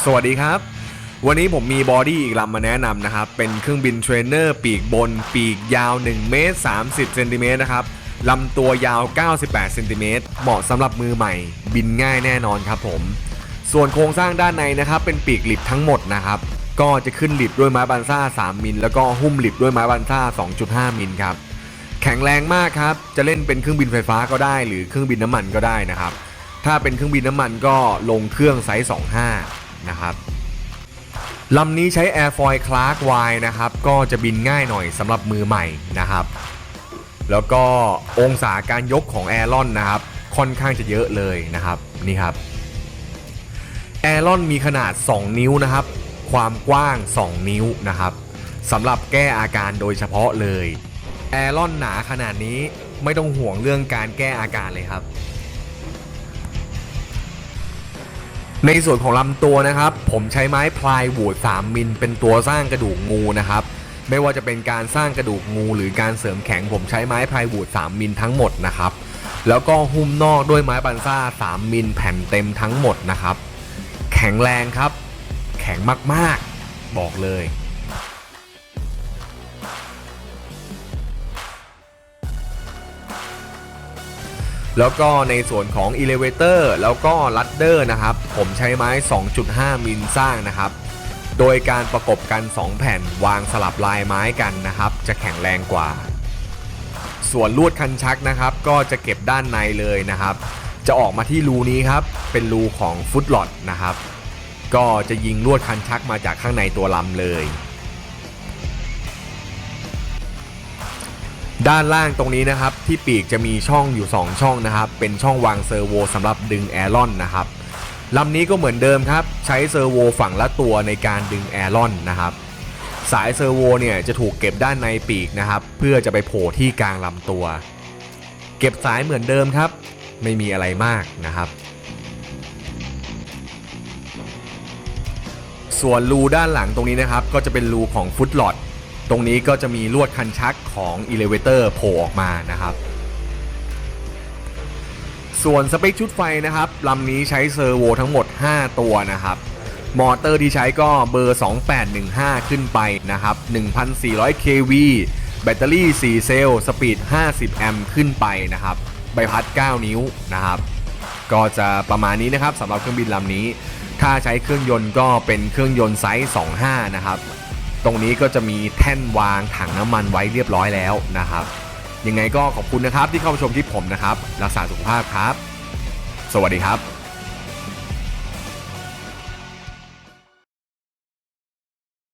สวัสดีครับวันนี้ผมมีบอดี้อีกลำมาแนะนำนะครับเป็นเครื่องบินเทรนเนอร์ปีกบนปีกยาว1เมตร30เซนติเมตรนะครับลำตัวยาว98เซนติเมตรเหมาะสำหรับมือใหม่บินง่ายแน่นอนครับผมส่วนโครงสร้างด้านในนะครับเป็นปีกลิฟทั้งหมดนะครับก็จะขึ้นลิฟด้วยไม้บันซ่า3มิลแล้วก็หุ้มลิฟด้วยไม้บันซ่า 2.5 มิลครับแข็งแรงมากครับจะเล่นเป็นเครื่องบินไฟฟ้าก็ได้หรือเครื่องบินน้ำมันก็ได้นะครับถ้าเป็นเครื่องบินน้ำมันก็ลงเครื่องไซส์25นะครับลำนี้ใช้ Airfoil Clark Y นะครับก็จะบินง่ายหน่อยสำหรับมือใหม่นะครับแล้วก็องศาการยกของแอรอนนะครับค่อนข้างจะเยอะเลยนะครับนี่ครับแอรอนมีขนาด2นิ้วนะครับความกว้าง2นิ้วนะครับสำหรับแก้อาการโดยเฉพาะเลยแอรอนหนาขนาดนี้ไม่ต้องห่วงเรื่องการแก้อาการเลยครับในส่วนของลำตัวนะครับผมใช้ไม้พลายวูด3มิลเป็นตัวสร้างกระดูกงูนะครับไม่ว่าจะเป็นการสร้างกระดูกงูหรือการเสริมแข็งผมใช้ไม้พลายวูด3มิลทั้งหมดนะครับแล้วก็หุ้มนอกด้วยไม้บันซ่า3มิลแผ่นเต็มทั้งหมดนะครับแข็งแรงครับแข็งมากๆบอกเลยแล้วก็ในส่วนของ Elevator แล้วก็ Ladder นะครับผมใช้ไม้ 2.5 มิลสร้างนะครับโดยการประกบกัน2แผ่นวางสลับลายไม้กันนะครับจะแข็งแรงกว่าส่วนลวดคันชักนะครับก็จะเก็บด้านในเลยนะครับจะออกมาที่รูนี้ครับเป็นรูของฟุตลอดนะครับก็จะยิงลวดคันชักมาจากข้างในตัวลำเลยด้านล่างตรงนี้นะครับที่ปีกจะมีช่องอยู่2ช่องนะครับเป็นช่องวางเซอร์โวสำหรับดึงแอรอนนะครับลำนี้ก็เหมือนเดิมครับใช้เซอร์โวฝั่งละตัวในการดึงแอรอนนะครับสายเซอร์โวเนี่ยจะถูกเก็บด้านในปีกนะครับเพื่อจะไปโผล่ที่กลางลำตัวเก็บสายเหมือนเดิมครับไม่มีอะไรมากนะครับส่วนรูด้านหลังตรงนี้นะครับก็จะเป็นรูของฟุตลอดตรงนี้ก็จะมีลวดคันชักของ Elevator โผล่ออกมานะครับส่วนสเปคชุดไฟนะครับลำนี้ใช้เซอร์โวทั้งหมด5ตัวนะครับมอเตอร์ที่ใช้ก็เบอร์2815ขึ้นไปนะครับ1,400 kV แบตเตอรี่4เซลล์สปีด50แอมป์ขึ้นไปนะครับใบพัด9นิ้วนะครับก็จะประมาณนี้นะครับสำหรับเครื่องบินลำนี้ถ้าใช้เครื่องยนต์ก็เป็นเครื่องยนต์ไซส์25นะครับตรงนี้ก็จะมีแท่นวางถังน้ำมันไว้เรียบร้อยแล้วนะครับยังไงก็ขอบคุณนะครับที่เข้ามาชมคลิปผมนะครับรักษาสุขภาพครับสวัสดีครับ